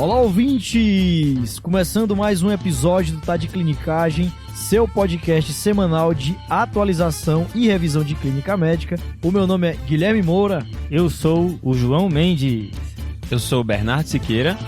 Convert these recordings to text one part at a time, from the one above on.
Olá, ouvintes! Começando mais um episódio do Tá de Clinicagem, seu podcast semanal de atualização e revisão de clínica médica. O meu nome é Guilherme Moura. Eu sou o João Mendes. Eu sou o Bernardo Siqueira.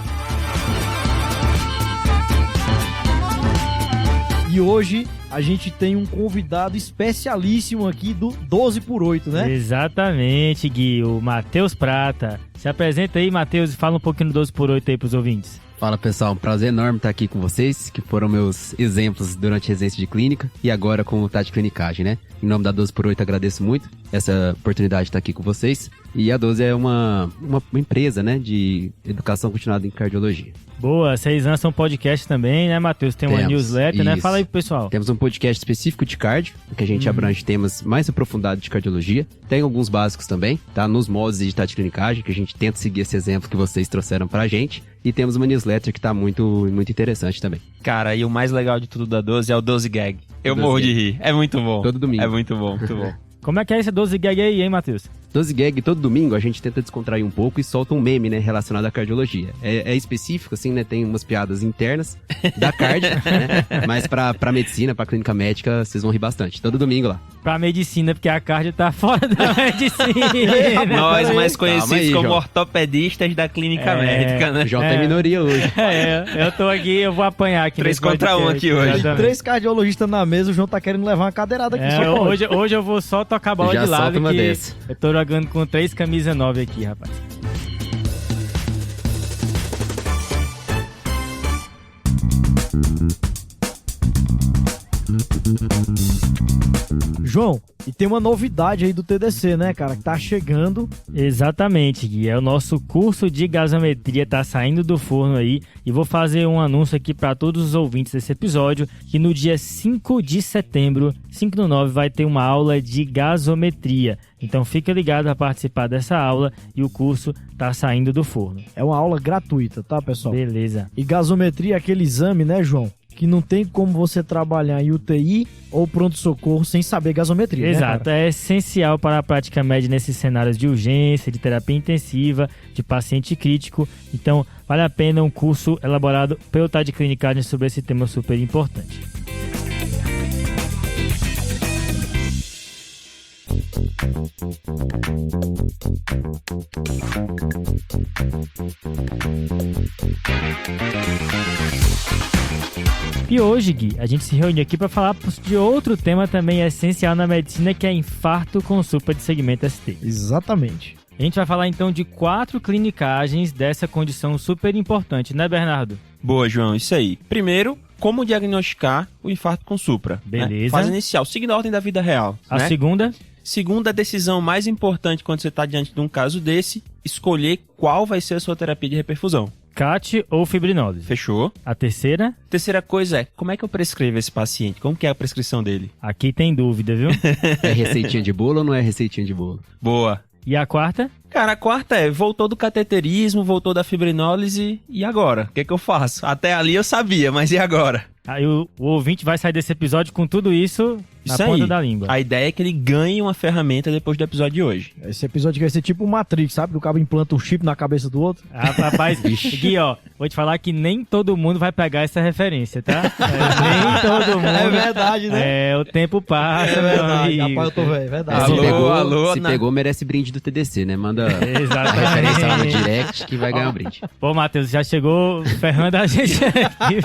E hoje a gente tem um convidado especialíssimo aqui do 12x8, né? Exatamente, Gui, o Matheus Prata. Se apresenta aí, Matheus, e fala um pouquinho do 12x8 aí pros ouvintes. Fala pessoal, um prazer enorme estar aqui com vocês, que foram meus exemplos durante a residência de clínica e agora com o Tá de Clinicagem, né? Em nome da 12x8 agradeço muito essa oportunidade de estar aqui com vocês. E a 12 é uma empresa, né, de educação continuada em cardiologia. Boa, vocês lançam um podcast também, né, Matheus? Tem uma newsletter, isso, né? Fala aí pro pessoal. Temos um podcast específico de cardio, que a gente abrange temas mais aprofundados de cardiologia. Tem alguns básicos também, tá? Nos moldes de Tá de Clinicagem, que a gente tenta seguir esse exemplo que vocês trouxeram pra gente. E temos uma newsletter que tá muito interessante também. Cara, e o mais legal de tudo da 12 é o 12 Gag. Eu morro de rir. É muito bom. Todo domingo. É muito bom, muito bom. Como é que é esse 12 gag aí, hein, Matheus? 12 Gag, todo domingo a gente tenta descontrair um pouco e solta um meme, né, relacionado à cardiologia. É específico, assim, né, tem umas piadas internas da cardio, né, mas pra medicina, pra clínica médica, vocês vão rir bastante. Todo domingo lá. Pra medicina, porque a cardio tá fora da medicina. Nós, mais conhecidos aí, como João. ortopedistas da clínica médica, né? O João tá em minoria hoje. Eu tô aqui, eu vou apanhar aqui. 3 contra 1 aqui hoje. Exatamente. 3 cardiologistas na mesa, o João tá querendo levar uma cadeirada aqui. Só pode. Hoje eu vou só tocar a bola Já de lado, solta uma que dessa. eu tô jogando com 3 camisas 9 aqui, rapaz. João, e tem uma novidade aí do TDC, né, cara, que tá chegando. Exatamente, Gui. É o nosso curso de gasometria, tá saindo do forno aí. E vou fazer um anúncio aqui para todos os ouvintes desse episódio, que no dia 5 de setembro, 5/9, vai ter uma aula de gasometria. Então fica ligado a participar dessa aula e o curso tá saindo do forno. É uma aula gratuita, tá, pessoal? Beleza. E gasometria é aquele exame, né, João? Que não tem como você trabalhar em UTI ou pronto-socorro sem saber gasometria, Exato, né, cara? é essencial para a prática médica nesses cenários de urgência, de terapia intensiva, de paciente crítico. Então, vale a pena um curso elaborado pelo Tá de Clinicagem sobre esse tema super importante. E hoje, Gui, a gente se reuniu aqui para falar de outro tema também essencial na medicina, que é infarto com supra de segmento ST. Exatamente. A gente vai falar então de 4 clinicagens dessa condição super importante, né, Bernardo? Boa, João, isso aí. Primeiro, como diagnosticar o infarto com supra. Beleza. Né? Fase inicial, seguindo a ordem da vida real. A né? segunda? Segunda decisão mais importante quando você está diante de um caso desse, escolher qual vai ser a sua terapia de reperfusão. CAT ou fibrinose. Fechou? A terceira? Terceira coisa é, como é que eu prescrevo esse paciente? Como que é a prescrição dele? Aqui tem dúvida, viu? É receitinha de bolo ou não é receitinha de bolo? Boa. E a quarta? Cara, a quarta é, voltou do cateterismo, voltou da fibrinólise, e agora? O que é que eu faço? Até ali eu sabia, mas e agora? Aí o ouvinte vai sair desse episódio com tudo isso na Isso ponta aí. da língua. A ideia é que ele ganhe uma ferramenta depois do episódio de hoje. Esse episódio vai ser tipo o Matrix, sabe? Que o cara implanta um chip na cabeça do outro. Ah, rapaz, Gui, ó, vou te falar que nem todo mundo vai pegar essa referência, tá? Nem todo mundo. É verdade, né? É, o tempo passa, É meu verdade. amigo. Rapaz, eu tô velho, é verdade. Alô, Se na- pegou, merece brinde do TDC, né? Manda a Exatamente. referência lá no direct que vai ganhar um brinde. Pô, Matheus, já chegou ferrando a gente aqui.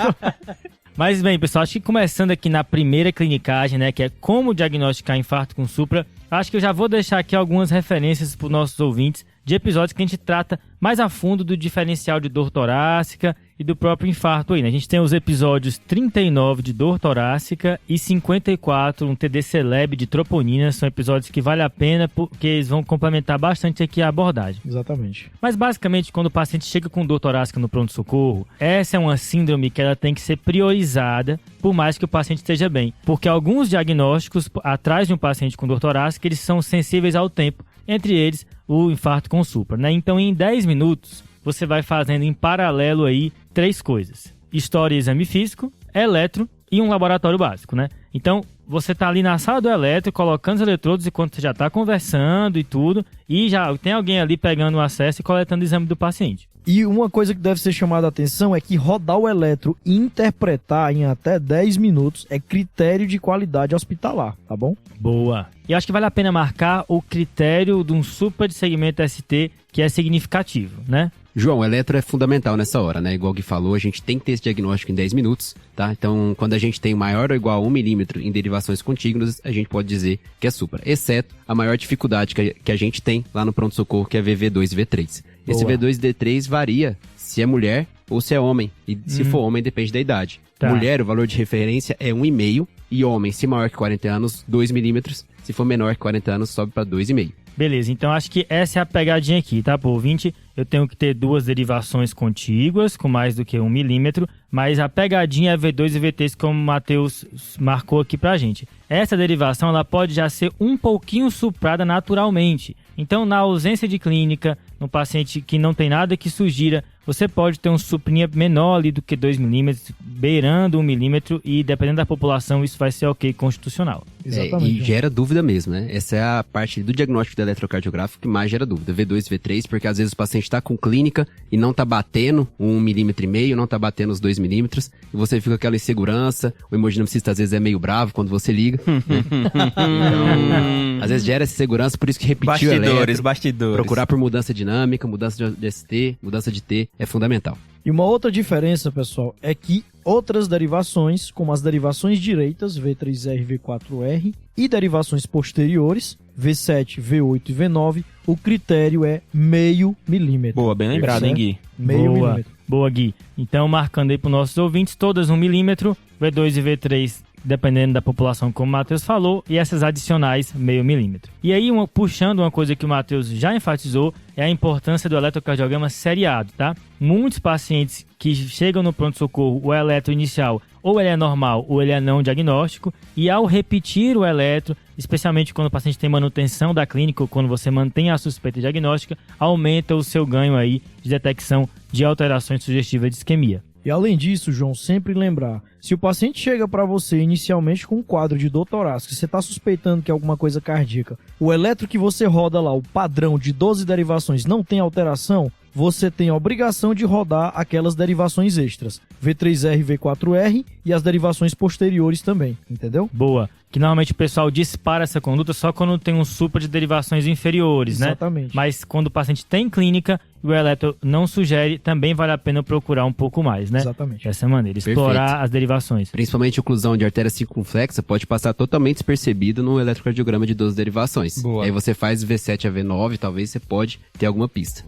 Mas bem, pessoal, acho que começando aqui na primeira clinicagem, né, que é como diagnosticar infarto com supra, acho que eu já vou deixar aqui algumas referências para os nossos ouvintes de episódios que a gente trata mais a fundo do diferencial de dor torácica e do próprio infarto aí, né? A gente tem os episódios 39 de dor torácica e 54, um TDC Lab de troponina, são episódios que vale a pena porque eles vão complementar bastante aqui a abordagem. Exatamente. Mas basicamente, quando o paciente chega com dor torácica no pronto-socorro, essa é uma síndrome que ela tem que ser priorizada, por mais que o paciente esteja bem. Porque alguns diagnósticos atrás de um paciente com dor torácica, eles são sensíveis ao tempo, entre eles o infarto com supra, né? Então, em 10 minutos, você vai fazendo em paralelo aí 3 coisas: história e exame físico, eletro e um laboratório básico, né? Então, você tá ali na sala do eletro, colocando os eletrodos enquanto você já tá conversando e tudo, e já tem alguém ali pegando o acesso e coletando o exame do paciente. E uma coisa que deve ser chamada a atenção é que rodar o eletro e interpretar em até 10 minutos é critério de qualidade hospitalar, tá bom? Boa. E acho que vale a pena marcar o critério de um supra de segmento ST que é significativo, né? João, o eletro é fundamental nessa hora, né? Igual o Gui falou, a gente tem que ter esse diagnóstico em 10 minutos, tá? Então, quando a gente tem maior ou igual a 1 milímetro em derivações contíguas, a gente pode dizer que é supra, exceto a maior dificuldade que a gente tem lá no pronto-socorro, que é VV2 e V3. Esse Boa. V2 e V3 varia se é mulher ou se é homem, e se for homem depende da idade. Tá. Mulher, o valor de referência é 1,5, e homem, se maior que 40 anos, 2 milímetros, se for menor que 40 anos, sobe para 2,5. Beleza, então acho que essa é a pegadinha aqui, tá? Por ouvinte, eu tenho que ter 2 derivações contíguas com mais do que 1 milímetro, mas a pegadinha é V2 e V3, como o Matheus marcou aqui pra gente. Essa derivação ela pode já ser um pouquinho suprada naturalmente. Então, na ausência de clínica, no paciente que não tem nada que sugira, você pode ter um suprinha menor ali do que 2 milímetros, beirando 1 milímetro, e dependendo da população, isso vai ser ok constitucional. Exatamente. E gera dúvida mesmo, né? Essa é a parte do diagnóstico do eletrocardiográfico que mais gera dúvida. V2 e V3, porque às vezes o paciente está com clínica e não está batendo 1,5 milímetro, não está batendo os 2 milímetros, e você fica com aquela insegurança, o hemodinamicista às vezes é meio bravo quando você liga. Então, às vezes gera essa insegurança, por isso que repetir o eletro, Bastidores. procurar por mudança dinâmica, mudança de ST, mudança de T, é fundamental. E uma outra diferença, pessoal, é que outras derivações, como as derivações direitas, V3R e V4R, e derivações posteriores, V7, V8 e V9, o critério é meio milímetro. Boa, bem lembrado, hein, Gui? Meio Boa. milímetro. Boa, Gui. Então, marcando aí para os nossos ouvintes, todas 1 milímetro, V2 e V3, dependendo da população, como o Matheus falou, e essas adicionais, meio milímetro. E aí, puxando uma coisa que o Matheus já enfatizou, é a importância do eletrocardiograma seriado, tá? Muitos pacientes que chegam no pronto-socorro, o eletro inicial, ou ele é normal, ou ele é não diagnóstico, e ao repetir o eletro, especialmente quando o paciente tem manutenção da clínica, ou quando você mantém a suspeita diagnóstica, aumenta o seu ganho aí de detecção de alterações sugestivas de isquemia. E além disso, João, sempre lembrar, se o paciente chega para você inicialmente com um quadro de dor torácica, você está suspeitando que é alguma coisa cardíaca, o eletro que você roda lá, o padrão de 12 derivações não tem alteração, você tem a obrigação de rodar aquelas derivações extras, V3R e V4R, e as derivações posteriores também, entendeu? Boa. Que normalmente o pessoal dispara essa conduta só quando tem um supra de derivações inferiores, né? Exatamente. Mas quando o paciente tem clínica e o eletro não sugere, também vale a pena procurar um pouco mais, né? Exatamente. Dessa maneira, explorar Perfeito. as derivações. Principalmente a oclusão de artéria circunflexa pode passar totalmente despercebido no eletrocardiograma de 12 derivações. Boa. Aí você faz V7 a V9, talvez você pode ter alguma pista.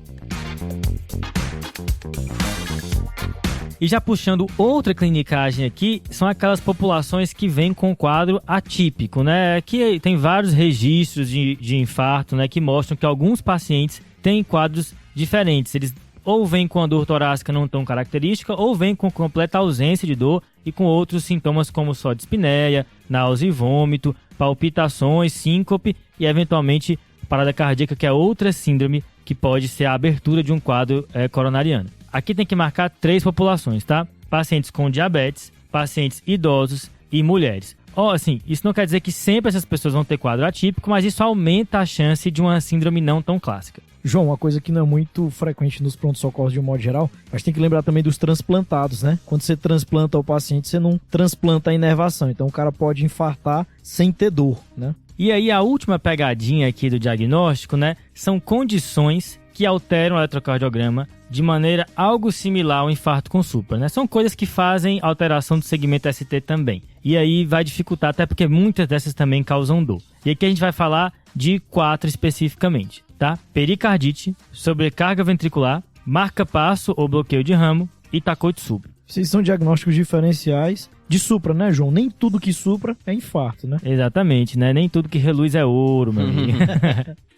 E já puxando outra clinicagem aqui, são aquelas populações que vêm com quadro atípico, né? Aqui tem vários registros de infarto, né? Que mostram que alguns pacientes têm quadros diferentes. Eles ou vêm com a dor torácica não tão característica, ou vêm com completa ausência de dor e com outros sintomas como só dispneia, náusea e vômito, palpitações, síncope e eventualmente parada cardíaca, que é outra síndrome que pode ser a abertura de um quadro coronariano. Aqui tem que marcar 3 populações, tá? Pacientes com diabetes, pacientes idosos e mulheres. Assim, isso não quer dizer que sempre essas pessoas vão ter quadro atípico, mas isso aumenta a chance de uma síndrome não tão clássica. João, uma coisa que não é muito frequente nos pronto-socorros de um modo geral, mas tem que lembrar também dos transplantados, né? Quando você transplanta o paciente, você não transplanta a inervação, então o cara pode infartar sem ter dor, né? E aí a última pegadinha aqui do diagnóstico, né, são condições que alteram o eletrocardiograma de maneira algo similar ao infarto com supra, né? São coisas que fazem alteração do segmento ST também. E aí vai dificultar, até porque muitas dessas também causam dor. E aqui a gente vai falar de 4 especificamente, tá? Pericardite, sobrecarga ventricular, marca-passo ou bloqueio de ramo e tacoide súbito. Vocês são diagnósticos diferenciais de supra, né, João? Nem tudo que supra é infarto, né? Exatamente, né? Nem tudo que reluz é ouro, meu amigo.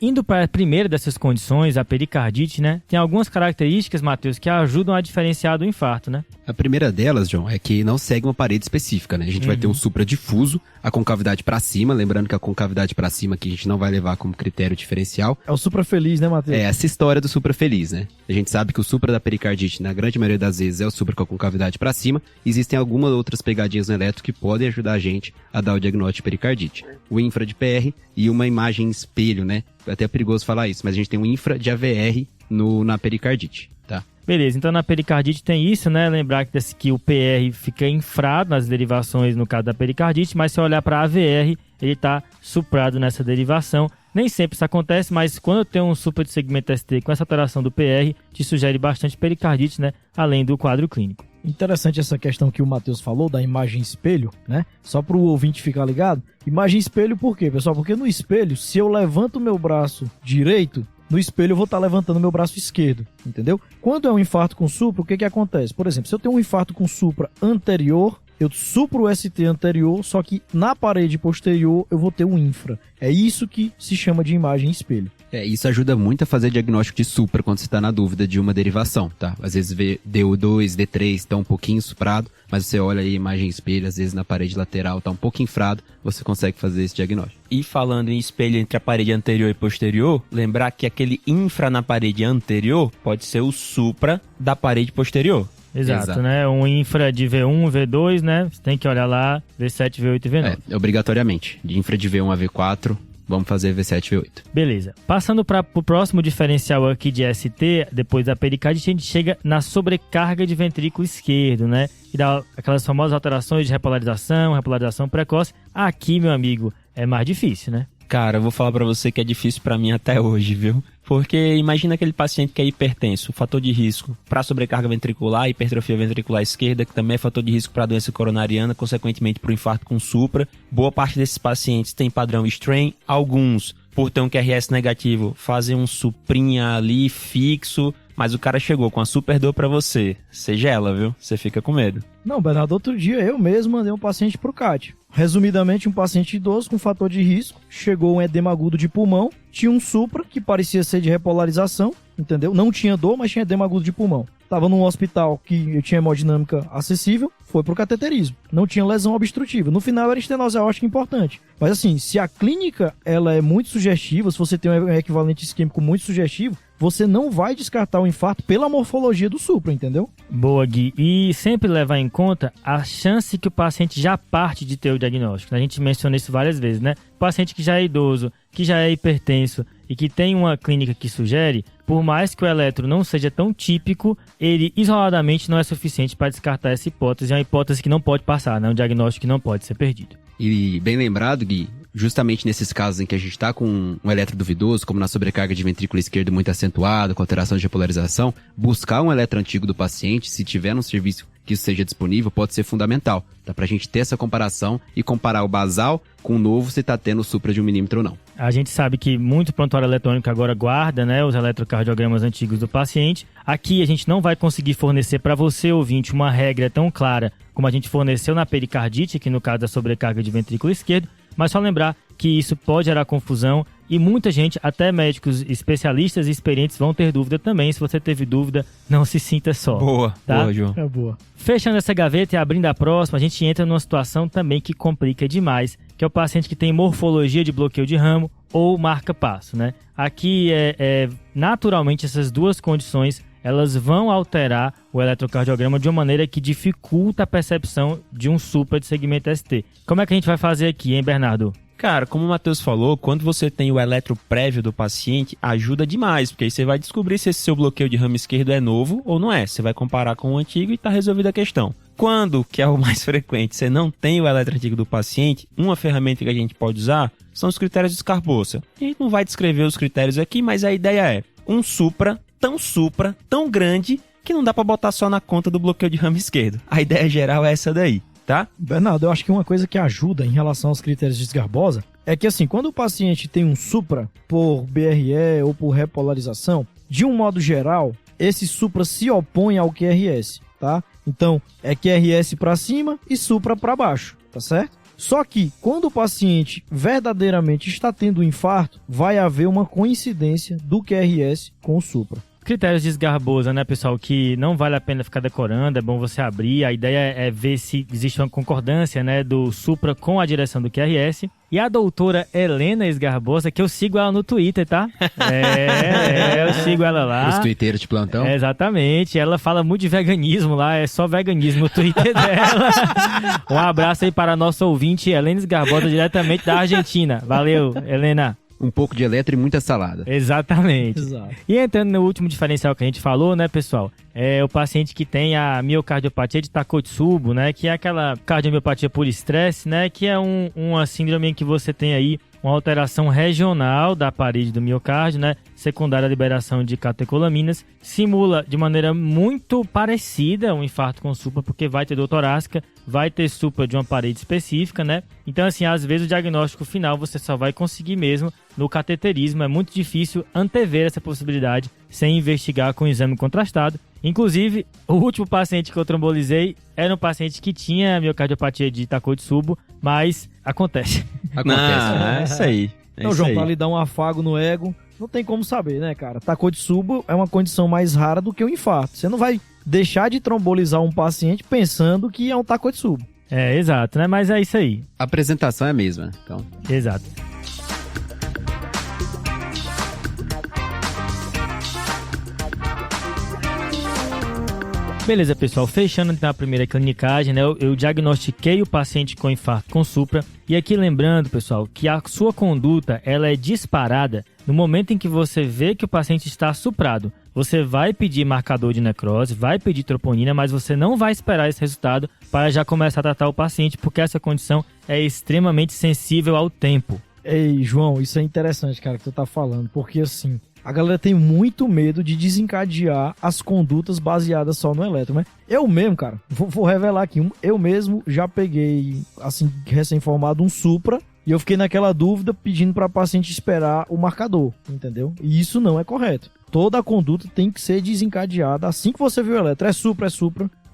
Indo para a primeira dessas condições, a pericardite, né? Tem algumas características, Matheus, que ajudam a diferenciar do infarto, né? A primeira delas, João, é que não segue uma parede específica, né? A gente vai ter um supra difuso, a concavidade para cima, lembrando que a concavidade para cima que a gente não vai levar como critério diferencial. É o suprafeliz, né, Matheus? É essa história do suprafeliz, né? A gente sabe que o supra da pericardite, na grande maioria das vezes, é o supra com a concavidade para cima. Existem algumas outras pegadinhas no eletro que podem ajudar a gente a dar o diagnóstico de pericardite. O infra de PR e uma imagem espelho, né? É até perigoso falar isso, mas a gente tem um infra de AVR na pericardite, tá? Beleza, então na pericardite tem isso, né? Lembrar que o PR fica infrado nas derivações no caso da pericardite, mas se olhar para a AVR, ele está suprado nessa derivação. Nem sempre isso acontece, mas quando eu tenho um supra de segmento ST com essa alteração do PR, te sugere bastante pericardite, né? Além do quadro clínico. Interessante essa questão que o Matheus falou da imagem espelho, né? Só para o ouvinte ficar ligado. Imagem espelho por quê, pessoal? Porque no espelho, se eu levanto o meu braço direito, no espelho eu vou estar levantando meu braço esquerdo, entendeu? Quando é um infarto com supra, o que acontece? Por exemplo, se eu tenho um infarto com supra anterior, eu supro o ST anterior, só que na parede posterior eu vou ter um infra. É isso que se chama de imagem espelho. Isso ajuda muito a fazer diagnóstico de supra quando você está na dúvida de uma derivação, tá? Às vezes vê DO2, D3 está um pouquinho suprado, mas você olha aí a imagem espelho, às vezes na parede lateral está um pouco infrado, você consegue fazer esse diagnóstico. E falando em espelho entre a parede anterior e posterior, lembrar que aquele infra na parede anterior pode ser o supra da parede posterior. Exato, né? Um infra de V1, V2, né? Você tem que olhar lá, V7, V8 e V9. Obrigatoriamente. De infra de V1 a V4, vamos fazer V7, V8. Beleza. Passando para o próximo diferencial aqui de ST, depois da pericardite, a gente chega na sobrecarga de ventrículo esquerdo, né? E dá aquelas famosas alterações de repolarização precoce. Aqui, meu amigo, é mais difícil, né? Cara, eu vou falar pra você que é difícil pra mim até hoje, viu? Porque imagina aquele paciente que é hipertenso, fator de risco para sobrecarga ventricular, hipertrofia ventricular esquerda, que também é fator de risco para doença coronariana, consequentemente para o infarto com supra. Boa parte desses pacientes tem padrão strain, alguns, por ter um QRS negativo, fazem um suprinha ali fixo, mas o cara chegou com a super dor pra você. Você gela, viu? Você fica com medo. Não, Bernardo, outro dia eu mesmo mandei um paciente pro CAT. Resumidamente, um paciente idoso com fator de risco, chegou um edema agudo de pulmão, tinha um supra que parecia ser de repolarização, entendeu? Não tinha dor, mas tinha edema agudo de pulmão. Tava num hospital que eu tinha hemodinâmica acessível, foi pro cateterismo. Não tinha lesão obstrutiva. No final era estenose aórtica importante. Mas assim, se a clínica ela é muito sugestiva, se você tem um equivalente isquêmico muito sugestivo, você não vai descartar o infarto pela morfologia do supra, entendeu? Boa, Gui. E sempre levar em conta a chance que o paciente já parte de ter o diagnóstico. A gente menciona isso várias vezes, né? O paciente que já é idoso, que já é hipertenso e que tem uma clínica que sugere, por mais que o eletro não seja tão típico, ele isoladamente não é suficiente para descartar essa hipótese. É uma hipótese que não pode passar, né? Um diagnóstico que não pode ser perdido. E bem lembrado, Gui, justamente nesses casos em que a gente está com um eletro duvidoso, como na sobrecarga de ventrículo esquerdo muito acentuado, com alteração de repolarização, buscar um eletro antigo do paciente, se tiver um serviço que isso seja disponível, pode ser fundamental. Dá pra gente ter essa comparação e comparar o basal com o novo, se tá tendo supra de 1 milímetro ou não. A gente sabe que muito prontuário eletrônico agora guarda, né, os eletrocardiogramas antigos do paciente. Aqui a gente não vai conseguir fornecer para você, ouvinte, uma regra tão clara como a gente forneceu na pericardite, que no caso da sobrecarga de ventrículo esquerdo, mas só lembrar que isso pode gerar confusão e muita gente, até médicos especialistas e experientes, vão ter dúvida também. Se você teve dúvida, não se sinta só. Boa, tá? Boa, João. É boa. Fechando essa gaveta e abrindo a próxima, a gente entra numa situação também que complica demais, que é o paciente que tem morfologia de bloqueio de ramo ou marca-passo, né? Aqui, naturalmente, essas duas condições, elas vão alterar o eletrocardiograma de uma maneira que dificulta a percepção de um supra de segmento ST. Como é que a gente vai fazer aqui, hein, Bernardo? Cara, como o Matheus falou, quando você tem o eletro prévio do paciente, ajuda demais, porque aí você vai descobrir se esse seu bloqueio de ramo esquerdo é novo ou não é. Você vai comparar com o antigo e tá resolvida a questão. Quando, que é o mais frequente, você não tem o eletro antigo do paciente, uma ferramenta que a gente pode usar são os critérios de Scarbosa. A gente não vai descrever os critérios aqui, mas a ideia é um supra, tão grande, que não dá pra botar só na conta do bloqueio de ramo esquerdo. A ideia geral é essa daí. Tá? Bernardo, eu acho que uma coisa que ajuda em relação aos critérios de Sgarbosa é que, assim, quando o paciente tem um supra por BRE ou por repolarização, de um modo geral, esse supra se opõe ao QRS, tá? Então, é QRS para cima e supra para baixo, tá certo? Só que, quando o paciente verdadeiramente está tendo um infarto, vai haver uma coincidência do QRS com o supra. critérios de esgarbosa, né, pessoal, que não vale a pena ficar decorando, é bom você abrir. A ideia é ver se existe uma concordância, né, do Supra com a direção do QRS. E a doutora Helena Esgarbosa, que eu sigo ela no Twitter, tá? Eu sigo ela lá. Os twitteiros de plantão. Exatamente, ela fala muito de veganismo lá, é só veganismo no Twitter dela. Um abraço aí para a nossa ouvinte, Helena Esgarbosa, diretamente da Argentina. Valeu, Helena. Um pouco de eletro e muita salada. Exatamente. Exato. E entrando no último diferencial que a gente falou, né, pessoal? É o paciente que tem a miocardiopatia de Takotsubo, né? Que é aquela cardiomiopatia por estresse, né? Que é uma síndrome em que você tem aí uma alteração regional da parede do miocárdio, né? Secundária à liberação de catecolaminas. Simula de maneira muito parecida um infarto com supra, porque vai ter dor torácica, vai ter supra de uma parede específica, né? Então, assim, às vezes o diagnóstico final você só vai conseguir mesmo no cateterismo. É muito difícil antever essa possibilidade sem investigar com exame contrastado. Inclusive, o último paciente que eu trombolizei era um paciente que tinha miocardiopatia de Takotsubo, mas acontece. Não, é isso aí. Então, João, pra lhe dar um afago no ego, não tem como saber, né, cara? Takotsubo é uma condição mais rara do que o infarto. Você não vai deixar de trombolizar um paciente pensando que é um Takotsubo. É, exato, né? Mas é isso aí. A apresentação é a mesma, então. Exato. Beleza, pessoal, fechando então a primeira clinicagem, né, eu diagnostiquei o paciente com infarto com supra, e aqui lembrando, pessoal, que a sua conduta, ela é disparada no momento em que você vê que o paciente está suprado. Você vai pedir marcador de necrose, vai pedir troponina, mas você não vai esperar esse resultado para já começar a tratar o paciente, porque essa condição é extremamente sensível ao tempo. Ei, João, isso é interessante, cara, que tu tá falando, porque assim, a galera tem muito medo de desencadear as condutas baseadas só no eletro, né? Eu mesmo, cara, vou revelar aqui, eu mesmo já peguei, assim, recém-formado um supra, e eu fiquei naquela dúvida pedindo para paciente esperar o marcador, entendeu? E isso não é correto. Toda a conduta tem que ser desencadeada assim que você viu o eletro. É supra,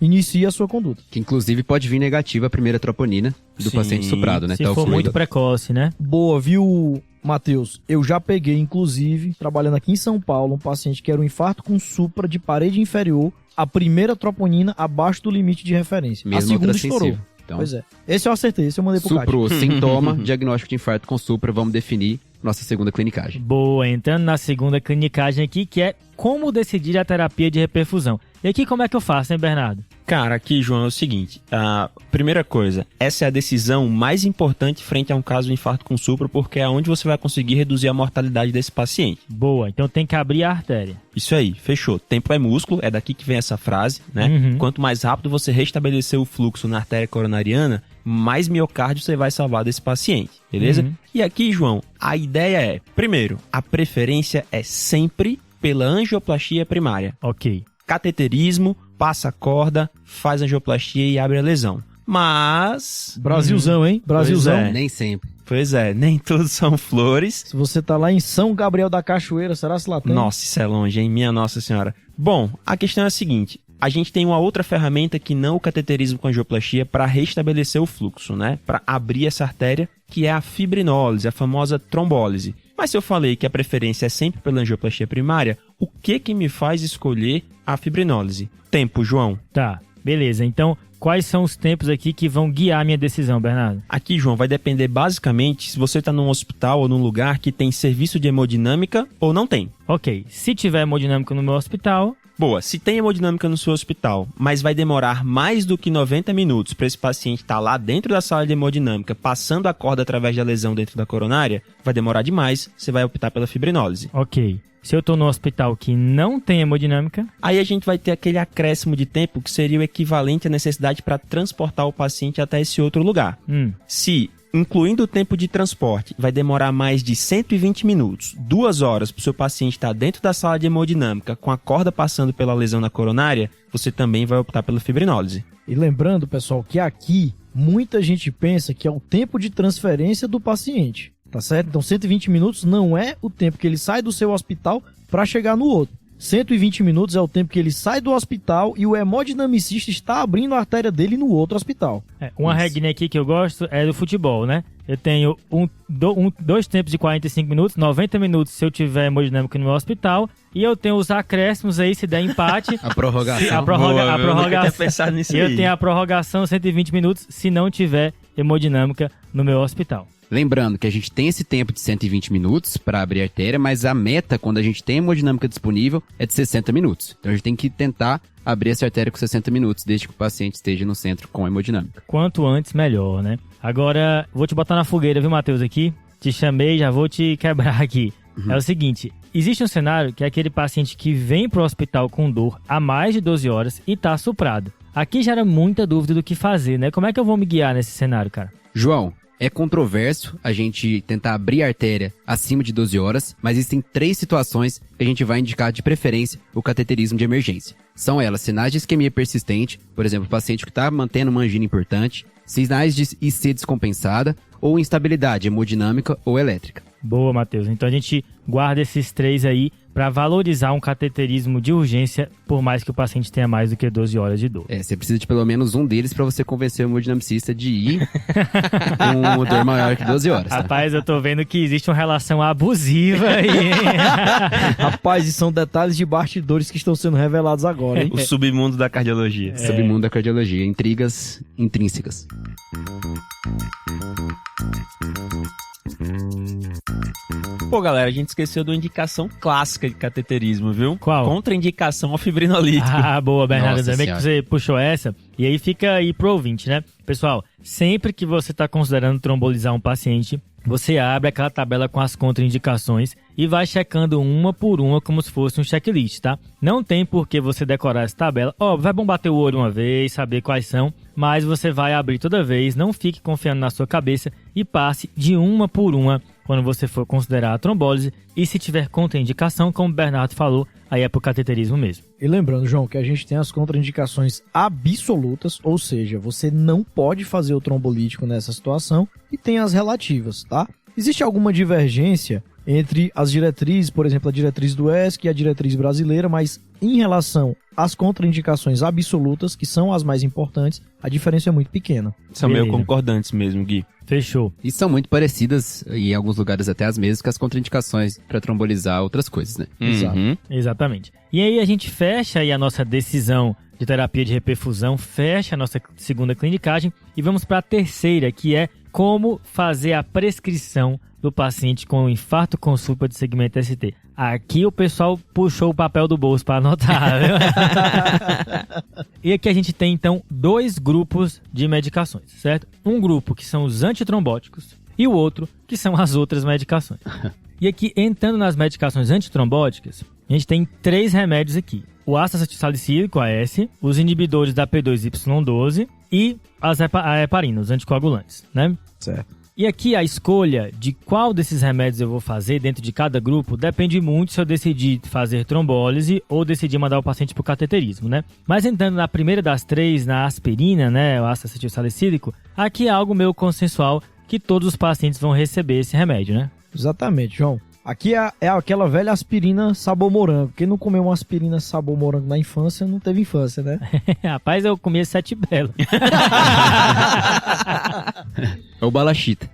inicia a sua conduta. Que inclusive pode vir negativa a primeira troponina do paciente suprado, né? Se Tá o for fluido. muito precoce, né? Boa, viu, Matheus? Eu já peguei, inclusive, trabalhando aqui em São Paulo, um paciente que era um infarto com supra de parede inferior, a primeira troponina abaixo do limite de referência. Mesmo a segunda outra estourou. sensível. Então, Pois é. Esse eu acertei, esse eu mandei pro Cátia. suprou, sintoma, diagnóstico de infarto com supra, vamos definir nossa segunda clinicagem. Boa, entrando na segunda clinicagem aqui, que é como decidir a terapia de reperfusão. E aqui como é que eu faço, hein, Bernardo? Cara, aqui, João, é o seguinte. A primeira coisa, essa é a decisão mais importante frente a um caso de infarto com supra, porque é onde você vai conseguir reduzir a mortalidade desse paciente. Boa, então tem que abrir a artéria. Isso aí, fechou. Tempo é músculo, é daqui que vem essa frase, né? Uhum. Quanto mais rápido você restabelecer o fluxo na artéria coronariana, mais miocárdio você vai salvar desse paciente, beleza? Uhum. E aqui, João, a ideia é, primeiro, a preferência é sempre pela angioplastia primária. Ok. Cateterismo, passa a corda, faz angioplastia e abre a lesão. Mas... Brasilzão, hein? Brasilzão. Pois é. Nem sempre. Pois é, nem tudo são flores. Se você tá lá em São Gabriel da Cachoeira, será se lá tem? Nossa, isso é longe, hein? Minha Nossa Senhora. Bom, a questão é a seguinte. A gente tem uma outra ferramenta que não o cateterismo com angioplastia para restabelecer o fluxo, né? Para abrir essa artéria, que é a fibrinólise, a famosa trombólise. Mas se eu falei que a preferência é sempre pela angioplastia primária, o que me faz escolher a fibrinólise? Tempo, João. Tá, beleza. Então, quais são os tempos aqui que vão guiar a minha decisão, Bernardo? Aqui, João, vai depender basicamente se você está num hospital ou num lugar que tem serviço de hemodinâmica ou não tem. Ok, se tiver hemodinâmica no meu hospital... Boa, se tem hemodinâmica no seu hospital, mas vai demorar mais do que 90 minutos para esse paciente estar lá dentro da sala de hemodinâmica, passando a corda através da lesão dentro da coronária, vai demorar demais, você vai optar pela fibrinólise. Ok. Se eu tô no hospital que não tem hemodinâmica... Aí a gente vai ter aquele acréscimo de tempo que seria o equivalente à necessidade para transportar o paciente até esse outro lugar. Se, incluindo o tempo de transporte, vai demorar mais de 120 minutos, 2 horas para o seu paciente estar dentro da sala de hemodinâmica com a corda passando pela lesão na coronária, você também vai optar pela fibrinólise. E lembrando, pessoal, que aqui muita gente pensa que é o tempo de transferência do paciente, tá certo? Então 120 minutos não é o tempo que ele sai do seu hospital para chegar no outro. 120 minutos é o tempo que ele sai do hospital e o hemodinamicista está abrindo a artéria dele no outro hospital. Uma regrinha aqui que eu gosto é do futebol, né? Eu tenho dois tempos de 45 minutos, 90 minutos se eu tiver hemodinâmica no meu hospital. E eu tenho os acréscimos aí, se der empate. A prorrogação. A prorrogação. Pensado nisso E eu aí. tenho a prorrogação 120 minutos se não tiver hemodinâmica no meu hospital. Lembrando que a gente tem esse tempo de 120 minutos para abrir a artéria, mas a meta, quando a gente tem hemodinâmica disponível, é de 60 minutos. Então a gente tem que tentar abrir essa artéria com 60 minutos, desde que o paciente esteja no centro com hemodinâmica. Quanto antes, melhor, né? Agora, vou te botar na fogueira, viu, Matheus, aqui? Te chamei, já vou te quebrar aqui. É o seguinte, existe um cenário que é aquele paciente que vem pro hospital com dor há mais de 12 horas e tá suprado. Aqui gera muita dúvida do que fazer, né? Como é que eu vou me guiar nesse cenário, cara? João, é controverso a gente tentar abrir a artéria acima de 12 horas, mas existem 3 situações que a gente vai indicar de preferência o cateterismo de emergência. São elas sinais de isquemia persistente, por exemplo, o paciente que está mantendo uma angina importante, sinais de IC descompensada ou instabilidade hemodinâmica ou elétrica. Boa, Matheus. Então a gente guarda esses 3 aí para valorizar um cateterismo de urgência, por mais que o paciente tenha mais do que 12 horas de dor. Você precisa de pelo menos um deles para você convencer o hemodinamicista de ir com dor maior que 12 horas. Tá? Rapaz, eu tô vendo que existe uma relação abusiva aí, hein? Rapaz, e são detalhes de bastidores que estão sendo revelados agora, hein? O submundo da cardiologia. Submundo da cardiologia, intrigas intrínsecas. Pô, galera, a gente esqueceu de uma indicação clássica de cateterismo, viu? Qual? Contraindicação ao fibrinolítico. Ah, boa, Bernardo. Nossa Ainda bem que você puxou essa. E aí fica aí pro ouvinte, né? Pessoal, sempre que você está considerando trombolizar um paciente, você abre aquela tabela com as contraindicações e vai checando uma por uma como se fosse um checklist, tá? Não tem por que você decorar essa tabela. Ó, vai bom bater o olho uma vez, saber quais são, mas você vai abrir toda vez, não fique confiando na sua cabeça e passe de uma por uma quando você for considerar a trombólise. E se tiver contraindicação, como o Bernardo falou, aí é pro cateterismo mesmo. E lembrando, João, que a gente tem as contraindicações absolutas, ou seja, você não pode fazer o trombolítico nessa situação, e tem as relativas, tá? Existe alguma divergência entre as diretrizes, por exemplo, a diretriz do ESC e a diretriz brasileira, mas em relação às contraindicações absolutas, que são as mais importantes, a diferença é muito pequena. São meio Beleza. concordantes mesmo, Gui. Fechou. E são muito parecidas, e em alguns lugares até as mesmas, que as contraindicações para trombolizar outras coisas, né? Exato. Uhum. Exatamente. E aí a gente fecha aí a nossa decisão de terapia de reperfusão, fecha a nossa segunda clinicagem e vamos para a terceira, que é como fazer a prescrição do paciente com infarto com supra de segmento ST. Aqui o pessoal puxou o papel do bolso para anotar, viu? E aqui a gente tem então 2 grupos de medicações, certo? Um grupo que são os antitrombóticos e o outro que são as outras medicações. E aqui, entrando nas medicações antitrombóticas, a gente tem 3 remédios aqui. O ácido acetilsalicílico, AS, os inibidores da P2Y12 e a heparina, os anticoagulantes, né? Certo. E aqui a escolha de qual desses remédios eu vou fazer dentro de cada grupo depende muito se eu decidir fazer trombólise ou decidir mandar o paciente para o cateterismo, né? Mas entrando na primeira das 3, na aspirina, né, o ácido acetilsalicílico, aqui é algo meio consensual que todos os pacientes vão receber esse remédio, né? Exatamente, João. Aqui é aquela velha aspirina sabor morango. Quem não comeu uma aspirina sabor morango na infância, não teve infância, né? Rapaz, eu comia 7 belo. É o balachita.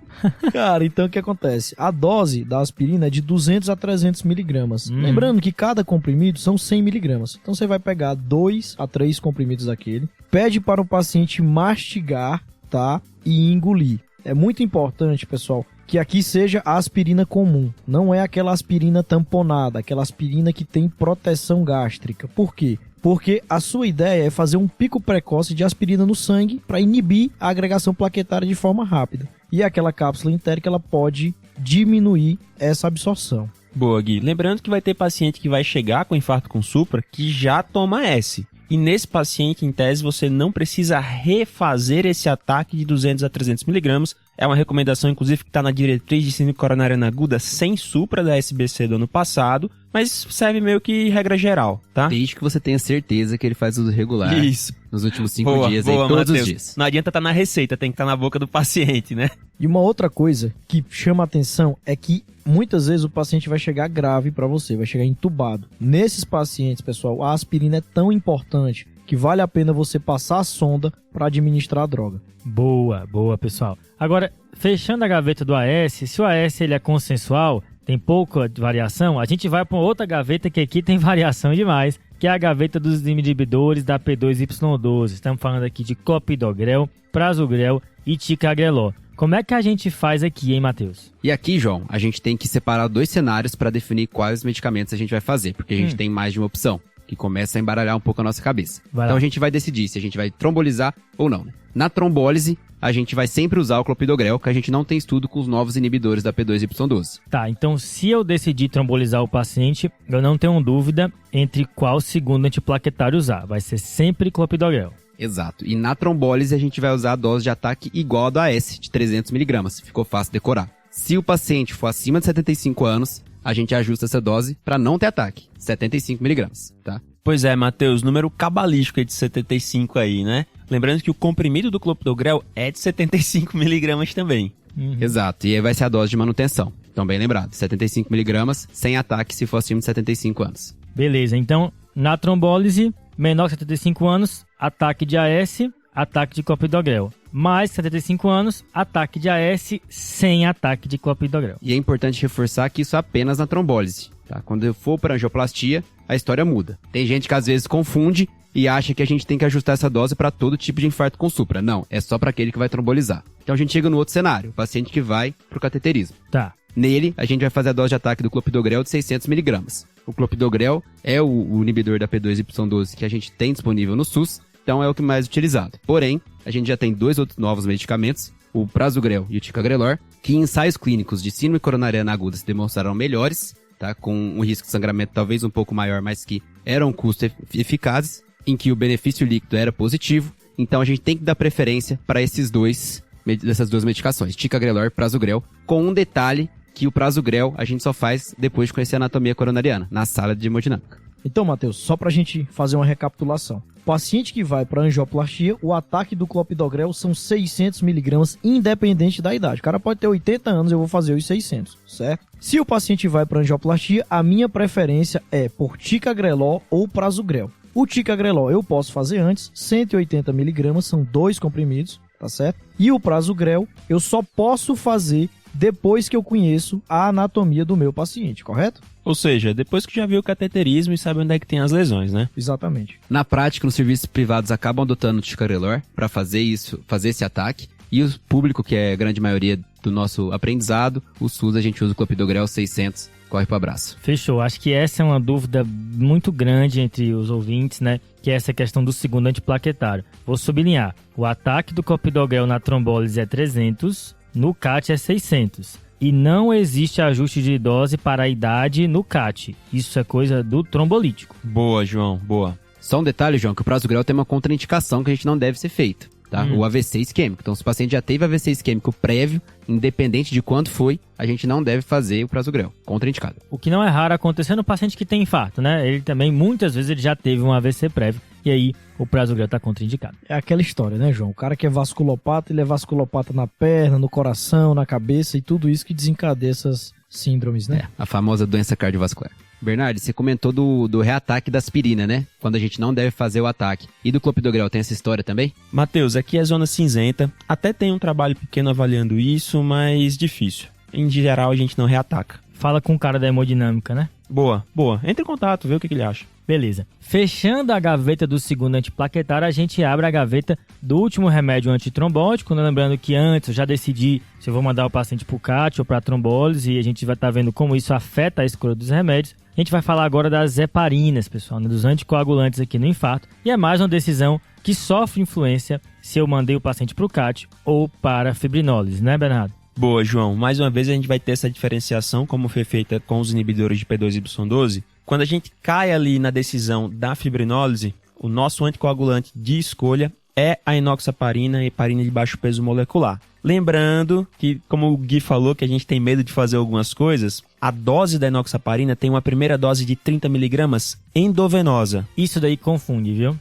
Cara, então o que acontece? A dose da aspirina é de 200 a 300 miligramas. Lembrando que cada comprimido são 100 miligramas. Então você vai pegar 2 a 3 comprimidos daquele, pede para o paciente mastigar, tá? E engolir. É muito importante, pessoal, que aqui seja a aspirina comum. Não é aquela aspirina tamponada, aquela aspirina que tem proteção gástrica. Por quê? Porque a sua ideia é fazer um pico precoce de aspirina no sangue para inibir a agregação plaquetária de forma rápida. E aquela cápsula entérica ela pode diminuir essa absorção. Boa, Gui. Lembrando que vai ter paciente que vai chegar com infarto com supra que já toma S. E nesse paciente, em tese, você não precisa refazer esse ataque de 200 a 300 miligramas. É uma recomendação, inclusive, que está na diretriz de síndrome coronariana aguda sem supra da SBC do ano passado, mas serve meio que regra geral, tá? Desde que você tenha certeza que ele faz uso regular Isso. nos últimos 5 dias, aí, todos Matheus. os dias. Não adianta estar na receita, tem que estar na boca do paciente, né? E uma outra coisa que chama atenção é que muitas vezes o paciente vai chegar grave para você, vai chegar entubado. Nesses pacientes, pessoal, a aspirina é tão importante que vale a pena você passar a sonda para administrar a droga. Boa, pessoal. Agora, fechando a gaveta do AS, se o AS ele é consensual, tem pouca variação, a gente vai para outra gaveta que aqui tem variação demais, que é a gaveta dos inibidores da P2Y12. Estamos falando aqui de clopidogrel, prasugrel e ticagrelor. Como é que a gente faz aqui, hein, Matheus? E aqui, João, a gente tem que separar 2 cenários para definir quais medicamentos a gente vai fazer, porque a gente tem mais de uma opção, que começa a embaralhar um pouco a nossa cabeça. Então a gente vai decidir se a gente vai trombolizar ou não. Na trombólise, a gente vai sempre usar o clopidogrel, que a gente não tem estudo com os novos inibidores da P2Y12. Tá, então se eu decidir trombolizar o paciente, eu não tenho dúvida entre qual segundo antiplaquetário usar. Vai ser sempre clopidogrel. Exato. E na trombólise a gente vai usar a dose de ataque igual a do AS, de 300mg. Ficou fácil decorar. Se o paciente for acima de 75 anos, a gente ajusta essa dose para não ter ataque, 75mg, tá? Pois é, Matheus, número cabalístico de 75 aí, né? Lembrando que o comprimido do clopidogrel é de 75mg também. Exato. E aí vai ser a dose de manutenção. Então, bem lembrado, 75mg sem ataque se for acima de 75 anos. Beleza, então na trombólise, menor que 75 anos, ataque de AS, ataque de clopidogrel. Mais 75 anos, ataque de AS sem ataque de clopidogrel. E é importante reforçar que isso é apenas na trombólise, tá? Quando eu for para angioplastia, a história muda. Tem gente que às vezes confunde e acha que a gente tem que ajustar essa dose para todo tipo de infarto com supra. Não, é só para aquele que vai trombolizar. Então a gente chega no outro cenário, o paciente que vai para o cateterismo. Tá. Nele, a gente vai fazer a dose de ataque do clopidogrel de 600mg. O clopidogrel é o inibidor da P2Y12 que a gente tem disponível no SUS, então é o que mais é utilizado. Porém, a gente já tem 2 outros novos medicamentos, o prasugrel e o ticagrelor, que em ensaios clínicos de síndrome coronariana aguda se demonstraram melhores, tá? Com um risco de sangramento talvez um pouco maior, mas que eram custos eficazes, em que o benefício líquido era positivo. Então a gente tem que dar preferência para dessas 2 medicações, ticagrelor e prasugrel, com um detalhe que o prasugrel a gente só faz depois de conhecer a anatomia coronariana, na sala de hemodinâmica. Então, Matheus, só pra gente fazer uma recapitulação. O paciente que vai para angioplastia, o ataque do clopidogrel são 600mg, independente da idade. O cara pode ter 80 anos, eu vou fazer os 600, certo? Se o paciente vai para angioplastia, a minha preferência é por ticagrelor ou prasugrel. O ticagrelor eu posso fazer antes, 180mg, são 2 comprimidos, tá certo? E o prasugrel eu só posso fazer depois que eu conheço a anatomia do meu paciente, correto? Ou seja, depois que já viu o cateterismo e sabe onde é que tem as lesões, né? Exatamente. Na prática, os serviços privados acabam adotando o ticagrelor para fazer esse ataque. E o público, que é a grande maioria do nosso aprendizado, o SUS, a gente usa o clopidogrel 600, corre pro abraço. Fechou. Acho que essa é uma dúvida muito grande entre os ouvintes, né? Que é essa questão do segundo antiplaquetário. Vou sublinhar. O ataque do clopidogrel na trombólise é 300, no CAT é 600. E não existe ajuste de dose para a idade no CAT. Isso é coisa do trombolítico. Boa, João, boa. Só um detalhe, João, que o prasugrel tem uma contraindicação que a gente não deve ser feito, tá? O AVC isquêmico. Então, se o paciente já teve AVC isquêmico prévio, independente de quando foi, a gente não deve fazer o prasugrel. Contraindicado. O que não é raro acontecer no paciente que tem infarto, né? Ele também, muitas vezes, ele já teve um AVC prévio. E aí, o prasugrel está contraindicado. É aquela história, né, João? O cara que é vasculopata, ele é vasculopata na perna, no coração, na cabeça e tudo isso que desencadeia essas síndromes, né? A famosa doença cardiovascular. Bernardo, você comentou do reataque da aspirina, né? Quando a gente não deve fazer o ataque. E do clopidogrel, tem essa história também? Matheus, aqui é zona cinzenta. Até tem um trabalho pequeno avaliando isso, mas difícil. Em geral, a gente não reataca. Fala com o cara da hemodinâmica, né? Boa. Entre em contato, vê o que ele acha. Beleza. Fechando a gaveta do segundo antiplaquetário, a gente abre a gaveta do último remédio antitrombótico, né? Lembrando que antes eu já decidi se eu vou mandar o paciente para o CAT ou para a trombólise, e a gente vai estar vendo como isso afeta a escolha dos remédios. A gente vai falar agora das heparinas, pessoal, né? Dos anticoagulantes aqui no infarto. E é mais uma decisão que sofre influência se eu mandei o paciente para o CAT ou para a fibrinólise, né, Bernardo? Boa, João. Mais uma vez a gente vai ter essa diferenciação, como foi feita com os inibidores de P2Y12. Quando a gente cai ali na decisão da fibrinólise, o nosso anticoagulante de escolha é a enoxaparina, heparina de baixo peso molecular. Lembrando que, como o Gui falou, que a gente tem medo de fazer algumas coisas, a dose da enoxaparina tem uma primeira dose de 30mg endovenosa. Isso daí confunde, viu?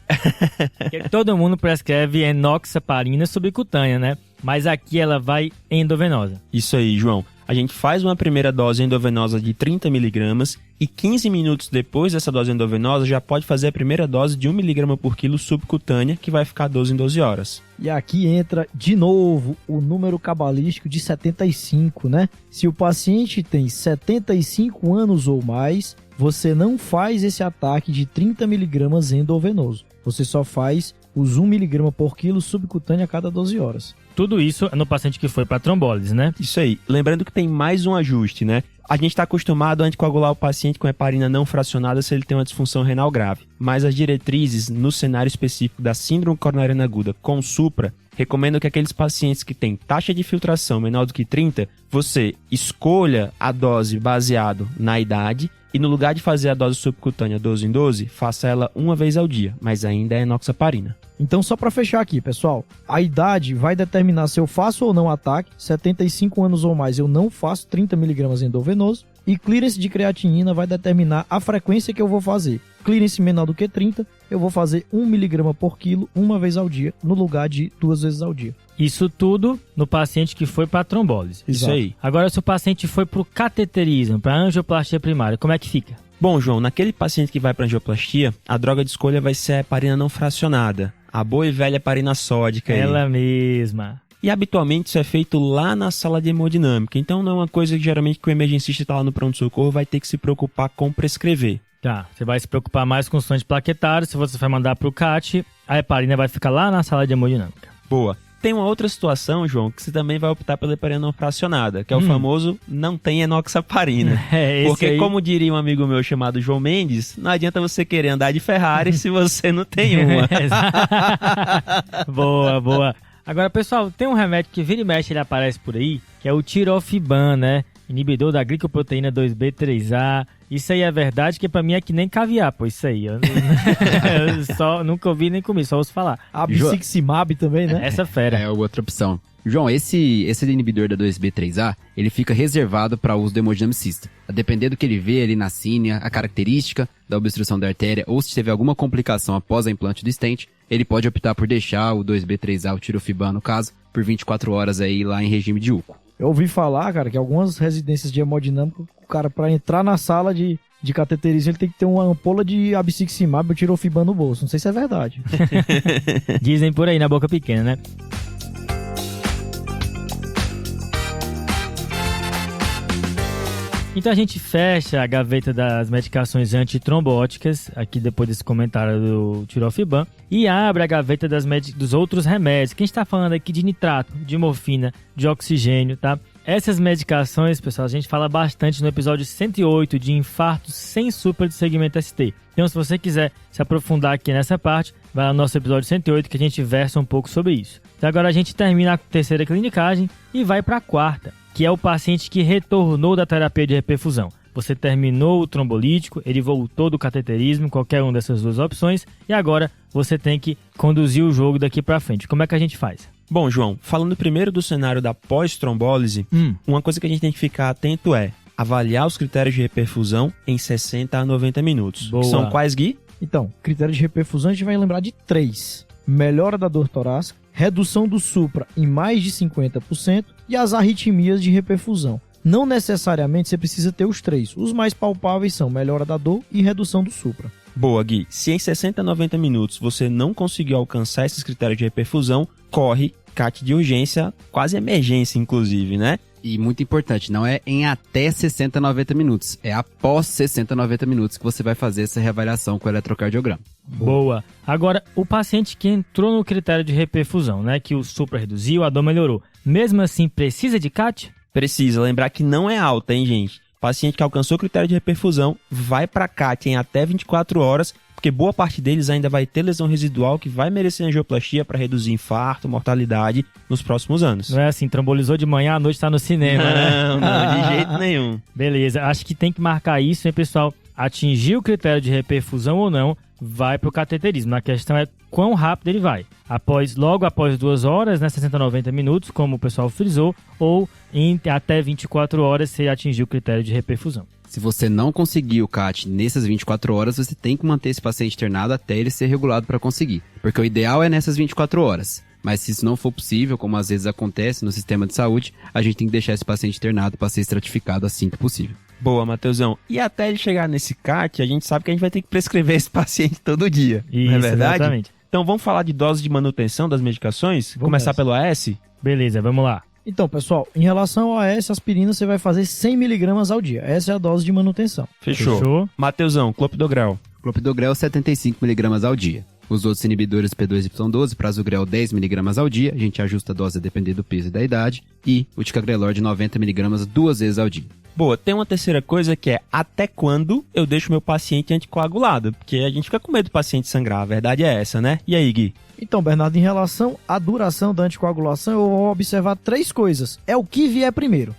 Porque todo mundo prescreve enoxaparina subcutânea, né? Mas aqui ela vai endovenosa. Isso aí, João. a gente faz uma primeira dose endovenosa de 30 mg e 15 minutos depois dessa dose endovenosa já pode fazer a primeira dose de 1 mg por quilo subcutânea, que vai ficar 12 em 12 horas. E aqui entra, de novo, o número cabalístico de 75, né? Se o paciente tem 75 anos ou mais, você não faz esse ataque de 30 mg endovenoso. Você só faz os 1 mg por quilo subcutâneo a cada 12 horas. Tudo isso é no paciente que foi para trombólise, né? Isso aí. Lembrando que tem mais um ajuste, né? A gente está acostumado a anticoagular o paciente com heparina não fracionada se ele tem uma disfunção renal grave. Mas as diretrizes, no cenário específico da síndrome coronariana aguda com supra, recomendam que aqueles pacientes que têm taxa de filtração menor do que 30, você escolha a dose baseado na idade e no lugar de fazer a dose subcutânea 12 em 12, faça ela uma vez ao dia, mas ainda é enoxaparina. Então, só para fechar aqui, pessoal, a idade vai determinar se eu faço ou não ataque. 75 anos ou mais, eu não faço 30 mg endovenoso. E clearance de creatinina vai determinar a frequência que eu vou fazer. Clearance menor do que 30, eu vou fazer 1 mg por quilo uma vez ao dia, no lugar de 2 vezes ao dia. Isso tudo no paciente que foi para trombólise. Isso aí. Agora, se o paciente foi para o cateterismo, para angioplastia primária, como é que fica? Bom, João, naquele paciente que vai para angioplastia, a droga de escolha vai ser a heparina não fracionada. A boa e velha heparina sódica. Ela mesma. E habitualmente isso é feito lá na sala de hemodinâmica. Então não é uma coisa que geralmente que o emergencista está lá no pronto-socorro vai ter que se preocupar com prescrever. Tá, você vai se preocupar mais com os sonhos plaquetários. Se você vai mandar para o CAT, a heparina vai ficar lá na sala de hemodinâmica. Boa. Tem uma outra situação, João, que você também vai optar pela heparina não fracionada, que é o famoso não tem enoxaparina. Porque, aí... como diria um amigo meu chamado João Mendes, não adianta você querer andar de Ferrari se você não tem uma. Boa, boa. Agora, pessoal, tem um remédio que vira e mexe, ele aparece por aí, que é o tirofiban, né? Inibidor da glicoproteína 2B3A. Isso aí é verdade, que pra mim é que nem caviar, pô, isso aí. Eu só nunca ouvi nem comi, só ouço falar. Abciximab também, né? Essa fera. É outra opção. João, esse inibidor da 2B3A, ele fica reservado para uso do hemodinamicista. A depender do que ele vê ali na sínia, a característica da obstrução da artéria, ou se teve alguma complicação após a implante do stent, ele pode optar por deixar o 2B3A, o tirofiban no caso, por 24 horas aí lá em regime de UCO. Eu ouvi falar, cara, que algumas residências de hemodinâmica, o cara, pra entrar na sala de cateterismo, ele tem que ter uma ampola de abciximab ou tirofiban no bolso. Não sei se é verdade. Dizem por aí na boca pequena, né? Então a gente fecha a gaveta das medicações antitrombóticas, aqui depois desse comentário do tirofiban, e abre a gaveta dos outros remédios, que a gente está falando aqui de nitrato, de morfina, de oxigênio, tá? Essas medicações, pessoal, a gente fala bastante no episódio 108 de infartos sem supra de segmento ST. Então, se você quiser se aprofundar aqui nessa parte, vai lá no nosso episódio 108 que a gente versa um pouco sobre isso. Então agora a gente termina a terceira clinicagem e vai para a quarta, que é o paciente que retornou da terapia de reperfusão. Você terminou o trombolítico, ele voltou do cateterismo, qualquer uma dessas duas opções, e agora você tem que conduzir o jogo daqui para frente. Como é que a gente faz? Bom, João, falando primeiro do cenário da pós-trombólise, uma coisa que a gente tem que ficar atento é avaliar os critérios de reperfusão em 60 a 90 minutos. Boa. Que são quais, Gui? Então, critérios de reperfusão a gente vai lembrar de 3. Melhora da dor torácica, redução do supra em mais de 50% e as arritmias de reperfusão. Não necessariamente você precisa ter os 3. Os mais palpáveis são melhora da dor e redução do supra. Boa, Gui. Se em 60 a 90 minutos você não conseguiu alcançar esses critérios de reperfusão, corre CAT de urgência, quase emergência inclusive, né? E muito importante, não é em até 60 a 90 minutos, é após 60 a 90 minutos que você vai fazer essa reavaliação com o eletrocardiograma. Boa. Agora, o paciente que entrou no critério de reperfusão, né, que o supra reduziu, a dor melhorou, mesmo assim precisa de CAT? Precisa, lembrar que não é alta, hein, gente? Paciente que alcançou o critério de reperfusão vai para CAT em até 24 horas, porque boa parte deles ainda vai ter lesão residual que vai merecer angioplastia para reduzir infarto, mortalidade nos próximos anos. Não é assim, trombolizou de manhã, à noite tá no cinema, né? Não, de jeito nenhum. Beleza, acho que tem que marcar isso, hein, pessoal? Atingir o critério de reperfusão ou não, vai pro cateterismo. A questão é quão rápido ele vai. Logo após 2 horas, né, 60 a 90 minutos, como o pessoal frisou, ou em até 24 horas se atingir o critério de reperfusão. Se você não conseguir o CAT nessas 24 horas, você tem que manter esse paciente internado até ele ser regulado para conseguir. Porque o ideal é nessas 24 horas. Mas se isso não for possível, como às vezes acontece no sistema de saúde, a gente tem que deixar esse paciente internado para ser estratificado assim que possível. Boa, Matheusão. E até ele chegar nesse CAT, a gente sabe que a gente vai ter que prescrever esse paciente todo dia, Isso, não é verdade? exatamente. Então vamos falar de dose de manutenção das medicações? Vamos Começar nessa. pelo AS? Beleza, vamos lá. Então, pessoal, em relação ao AS, aspirina você vai fazer 100 mg ao dia. Essa é a dose de manutenção. Fechou. Matheusão, clopidogrel. Clopidogrel 75mg ao dia. Os outros inibidores P2Y12, prasugrel 10mg ao dia, a gente ajusta a dose a depender do peso e da idade, e o ticagrelor de 90mg 2 vezes ao dia. Boa, tem uma terceira coisa que é até quando eu deixo meu paciente anticoagulado? Porque a gente fica com medo do paciente sangrar, a verdade é essa, né? E aí, Gui? Então, Bernardo, em relação à duração da anticoagulação, eu vou observar 3 coisas. É o que vier primeiro.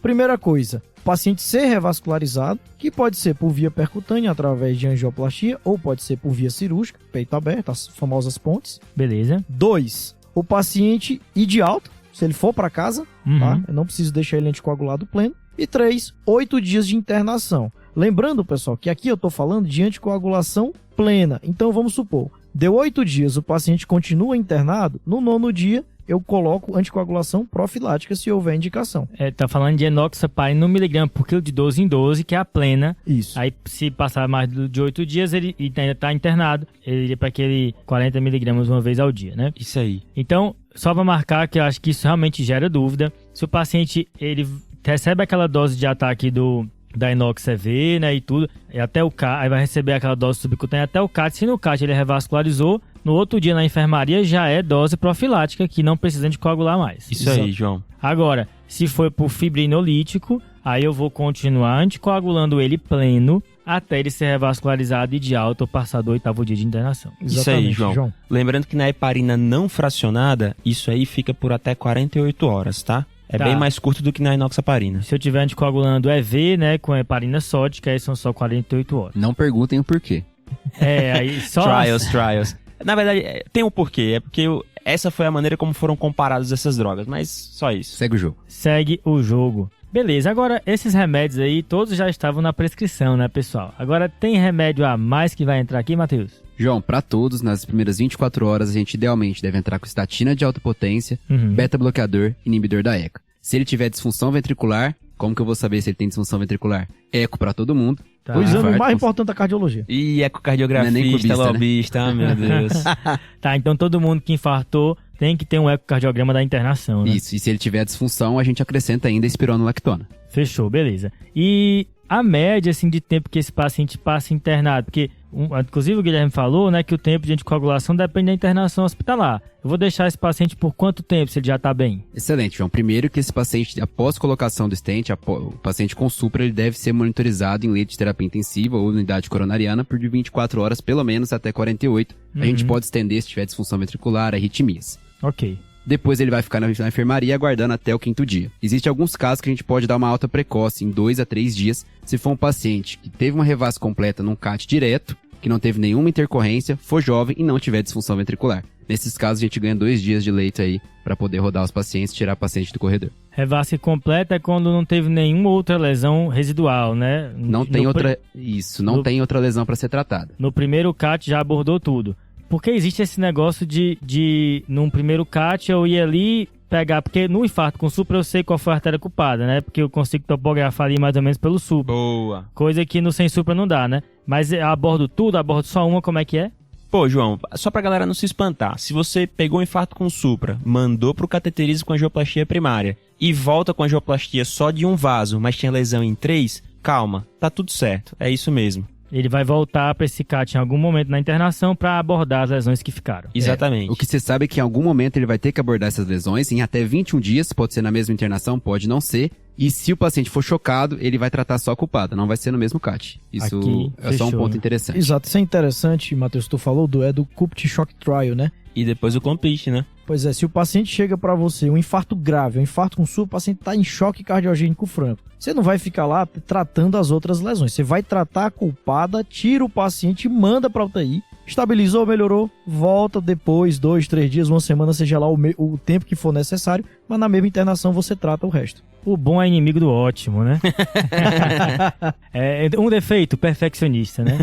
Primeira coisa, o paciente ser revascularizado, que pode ser por via percutânea, através de angioplastia, ou pode ser por via cirúrgica, peito aberto, as famosas pontes. Beleza. 2, o paciente ir de alta, se ele for para casa, tá? Eu não preciso deixar ele anticoagulado pleno. E 3, 8 dias de internação. Lembrando, pessoal, que aqui eu estou falando de anticoagulação plena. Então, vamos supor, deu 8 dias, o paciente continua internado, no 9º dia, eu coloco anticoagulação profilática se houver indicação. Tá falando de enoxaparina 1 mg por quilo de 12 em 12, que é a plena. Isso. Aí, se passar mais de 8 dias, ele ainda está internado, ele iria para aquele 40 mg uma vez ao dia, né? Isso aí. Então, só para marcar que eu acho que isso realmente gera dúvida. Se o paciente ele recebe aquela dose de ataque da Inox EV, né, e tudo, e até o CAT, aí vai receber aquela dose subcutânea até o CAT. Se no CAT ele revascularizou, no outro dia na enfermaria já é dose profilática, que não precisa de coagular mais. Isso aí, João. Agora, se for por fibrinolítico, aí eu vou continuar anticoagulando ele pleno até ele ser revascularizado e de alta ou passar do 8º dia de internação. Isso aí, João. Lembrando que na heparina não fracionada, isso aí fica por até 48 horas, tá? É bem mais curto do que na inoxaparina. Se eu estiver anticoagulando EV, né, com heparina sódica, aí são só 48 horas. Não perguntem o porquê. Aí só... Trials. Na verdade, tem um porquê. É porque essa foi a maneira como foram comparadas essas drogas. Mas só isso. Segue o jogo. Segue o jogo. Beleza, agora esses remédios aí, todos já estavam na prescrição, né, pessoal? Agora tem remédio a mais que vai entrar aqui, Matheus? João, para todos, nas primeiras 24 horas, a gente idealmente deve entrar com estatina de alta potência, beta-bloqueador, inibidor da ECA. Se ele tiver disfunção ventricular, como que eu vou saber se ele tem disfunção ventricular? Eco para todo mundo. O exame mais importante da cardiologia. E ecocardiografista, não é nem cubista, lobista, meu Deus. Tá, então todo mundo que infartou tem que ter um ecocardiograma da internação, né? Isso, e se ele tiver disfunção, a gente acrescenta ainda espironolactona. Fechou, beleza. E a média, assim, de tempo que esse paciente passa internado, porque, inclusive o Guilherme falou, né, que o tempo de anticoagulação depende da internação hospitalar. Eu vou deixar esse paciente por quanto tempo, se ele já tá bem? Excelente, João. Primeiro que esse paciente, após colocação do stent, o paciente com supra, ele deve ser monitorizado em leito de terapia intensiva ou unidade coronariana por de 24 horas, pelo menos até 48. A gente pode estender se tiver disfunção ventricular, arritmias. Ok. Depois ele vai ficar na enfermaria aguardando até o 5º dia. Existem alguns casos que a gente pode dar uma alta precoce em 2 a 3 dias, se for um paciente que teve uma revasc completa num CAT direto, que não teve nenhuma intercorrência, for jovem e não tiver disfunção ventricular. Nesses casos a gente ganha 2 dias de leito aí para poder rodar os pacientes e tirar o paciente do corredor. Revasc completa é quando não teve nenhuma outra lesão residual, né? Não tem outra lesão para ser tratada. No primeiro CAT já abordou tudo. Porque existe esse negócio de num primeiro CAT eu ir ali pegar, porque no infarto com supra eu sei qual foi a artéria culpada, né? Porque eu consigo topografar ali mais ou menos pelo supra. Boa. Coisa que no sem supra não dá, né? Mas eu abordo tudo, abordo só uma, como é que é? Pô, João, só pra galera não se espantar, se você pegou um infarto com supra, mandou pro cateterismo com angioplastia primária e volta com angioplastia só de um vaso, mas tinha lesão em 3, calma, tá tudo certo, é isso mesmo. Ele vai voltar para esse CAT em algum momento na internação para abordar as lesões que ficaram. Exatamente. O que você sabe é que em algum momento ele vai ter que abordar essas lesões em até 21 dias, pode ser na mesma internação, pode não ser. E se o paciente for chocado, ele vai tratar só a culpada, não vai ser no mesmo CAT. Isso aqui, é só um fechou, ponto né? interessante. Exato, isso é interessante, Matheus, tu falou, é do CUPT Shock Trial, né? E depois o Complete, né? Pois é, se o paciente chega pra você, um infarto grave, um infarto com supra, o paciente tá em choque cardiogênico franco. Você não vai ficar lá tratando as outras lesões. Você vai tratar a culpada, tira o paciente, manda pra UTI Estabilizou, melhorou, volta depois, 2, 3 dias, uma semana, seja lá o tempo que for necessário, mas na mesma internação você trata o resto. O bom é inimigo do ótimo, né? Um defeito, perfeccionista, né?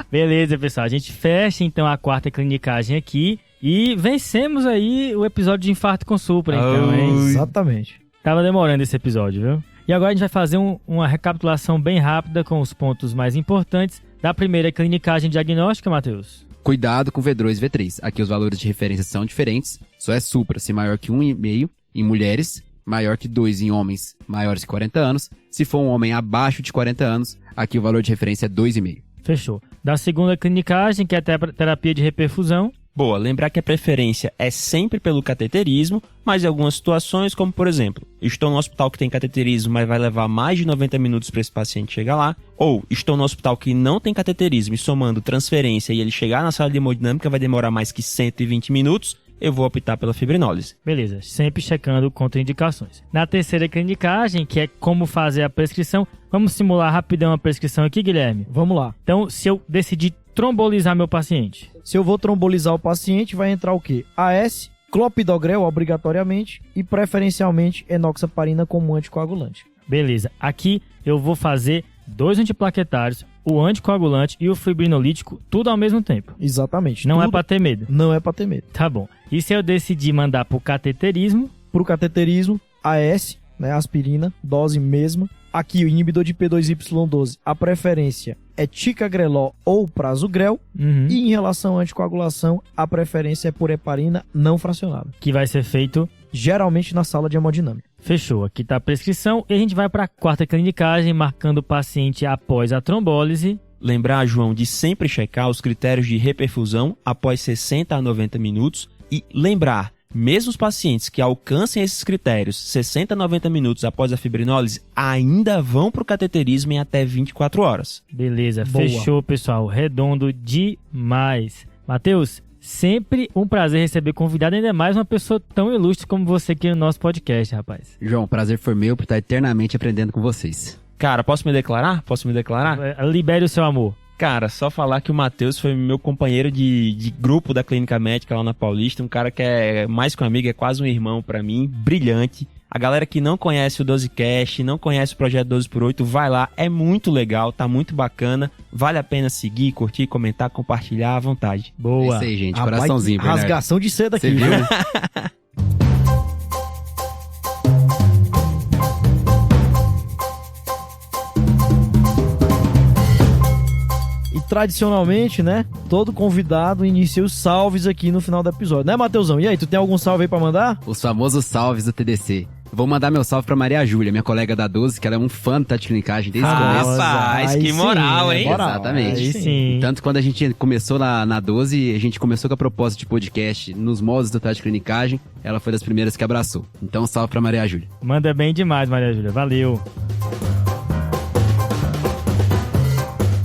Beleza, pessoal. A gente fecha então a quarta clinicagem aqui e vencemos aí o episódio de infarto com supra, então, hein? Exatamente. Tava demorando esse episódio, viu? E agora a gente vai fazer uma recapitulação bem rápida com os pontos mais importantes da primeira clinicagem diagnóstica, Matheus. Cuidado com V2 e V3. Aqui os valores de referência são diferentes. Só é supra se maior que 1,5 em mulheres, maior que 2 em homens maiores que 40 anos. Se for um homem abaixo de 40 anos, aqui o valor de referência é 2,5. Fechou. Da segunda clinicagem, que é a terapia de reperfusão. Boa, lembrar que a preferência é sempre pelo cateterismo, mas em algumas situações, como por exemplo, estou no hospital que tem cateterismo, mas vai levar mais de 90 minutos para esse paciente chegar lá, ou estou no hospital que não tem cateterismo e somando transferência e ele chegar na sala de hemodinâmica vai demorar mais que 120 minutos, eu vou optar pela fibrinólise. Beleza, sempre checando contraindicações. Na terceira clinicagem, que é como fazer a prescrição, vamos simular rapidão a prescrição aqui, Guilherme. Vamos lá. Então, se eu decidir trombolizar meu paciente. Se eu vou trombolizar o paciente, vai entrar o quê? AS, clopidogrel obrigatoriamente e preferencialmente enoxaparina como anticoagulante. Beleza, aqui eu vou fazer 2 antiplaquetários, o anticoagulante e o fibrinolítico, tudo ao mesmo tempo. Exatamente. Não tudo é pra ter medo. Não é pra ter medo. Tá bom. E se eu decidir mandar pro cateterismo? Pro cateterismo, AS, né, aspirina, dose mesma. Aqui o inibidor de P2Y12, a preferência é ticagrelor ou prasugrel. E em relação à anticoagulação, a preferência é por heparina não fracionada. Que vai ser feito geralmente na sala de hemodinâmica. Fechou, aqui tá a prescrição e a gente vai para a quarta clinicagem, marcando o paciente após a trombólise. Lembrar, João, de sempre checar os critérios de reperfusão após 60 a 90 minutos e lembrar, mesmo os pacientes que alcancem esses critérios 60 a 90 minutos após a fibrinólise ainda vão para o cateterismo em até 24 horas. Beleza, Boa. Fechou, pessoal, redondo demais. Matheus, sempre um prazer receber convidado, ainda mais uma pessoa tão ilustre como você aqui no nosso podcast, rapaz. João, prazer foi meu por estar eternamente aprendendo com vocês. Cara, posso me declarar? Libere o seu amor. Cara, só falar que o Matheus foi meu companheiro de grupo da Clínica Médica lá na Paulista, um cara que é mais que um amigo, é quase um irmão pra mim, brilhante. A galera que não conhece o 12Cast, não conhece o Projeto 12x8, vai lá, é muito legal, tá muito bacana, vale a pena seguir, curtir, comentar, compartilhar à vontade. Boa. É isso aí, gente, coraçãozinho, Bernardo. Rasgação de seda aqui, Você viu, viu? né? Tradicionalmente, né? Todo convidado inicia os salves aqui no final do episódio, né, Matheusão? E aí, tu tem algum salve aí pra mandar? Os famosos salves do TDC. Vou mandar meu salve pra Maria Júlia, minha colega da 12, que ela é um fã do Tati Clinicagem desde o começo. Rapaz, que moral, hein? Exatamente. Aí sim. Tanto quando a gente começou na 12, a gente começou com a proposta de podcast nos moldes do Tati Clinicagem, ela foi das primeiras que abraçou. Então, salve pra Maria Júlia. Manda bem demais, Maria Júlia. Valeu.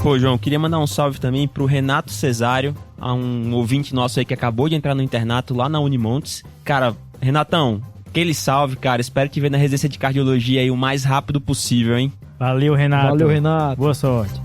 Pô, João, queria mandar um salve também pro Renato Cesário, a um ouvinte nosso aí que acabou de entrar no internato lá na Unimontes. Cara, Renatão, aquele salve, cara. Espero te ver na residência de cardiologia aí o mais rápido possível, hein? Valeu, Renato. Valeu, Renato. Boa sorte.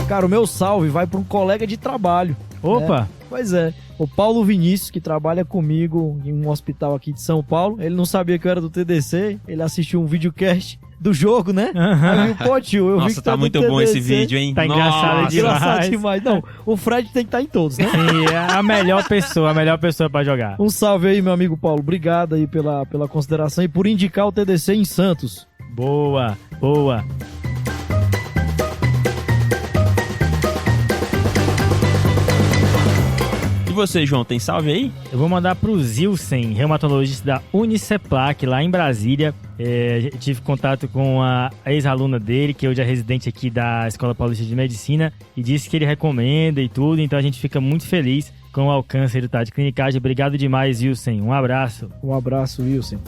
Cara, o meu salve vai pra um colega de trabalho. Opa! Pois é, o Paulo Vinícius, que trabalha comigo em um hospital aqui de São Paulo. Ele não sabia que eu era do TDC, ele assistiu um videocast do jogo, né? Aí viu, pô, tio, eu vi Nossa, que tá muito no bom TDC. esse vídeo, hein? Tá engraçado Nossa. demais. Engraçado demais. Não, o Fred tem que estar em todos, né? Sim, é a melhor pessoa pra jogar. Um salve aí, meu amigo Paulo. Obrigado aí pela consideração e por indicar o TDC em Santos. Boa, boa. E você, João, tem salve aí? Eu vou mandar pro Zilsen, reumatologista da Uniceplac, lá em Brasília. Eu tive contato com a ex-aluna dele, que hoje é residente aqui da Escola Paulista de Medicina, e disse que ele recomenda e tudo, então a gente fica muito feliz com o alcance do Tati Clinicagem. Obrigado demais, Zilsen. Um abraço. Um abraço, Wilson.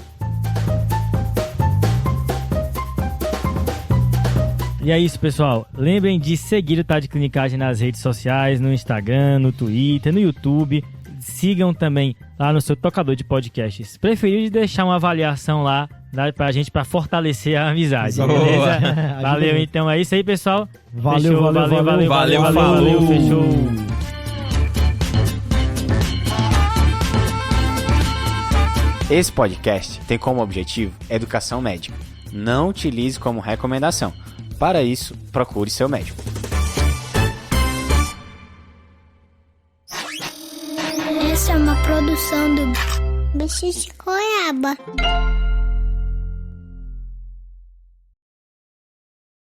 E é isso, pessoal. Lembrem de seguir o Tati Clinicagem nas redes sociais, no Instagram, no Twitter, no YouTube. Sigam também lá no seu tocador de podcasts preferido e deixar uma avaliação lá pra gente, pra fortalecer a amizade, Boa. beleza? Ajuda Valeu, muito. então é isso aí, pessoal. Valeu, Fechou, Valeu, falou. fechou. Esse podcast tem como objetivo educação médica. Não utilize como recomendação. Para isso, procure seu médico. Essa é uma produção do Bicho de Goiaba.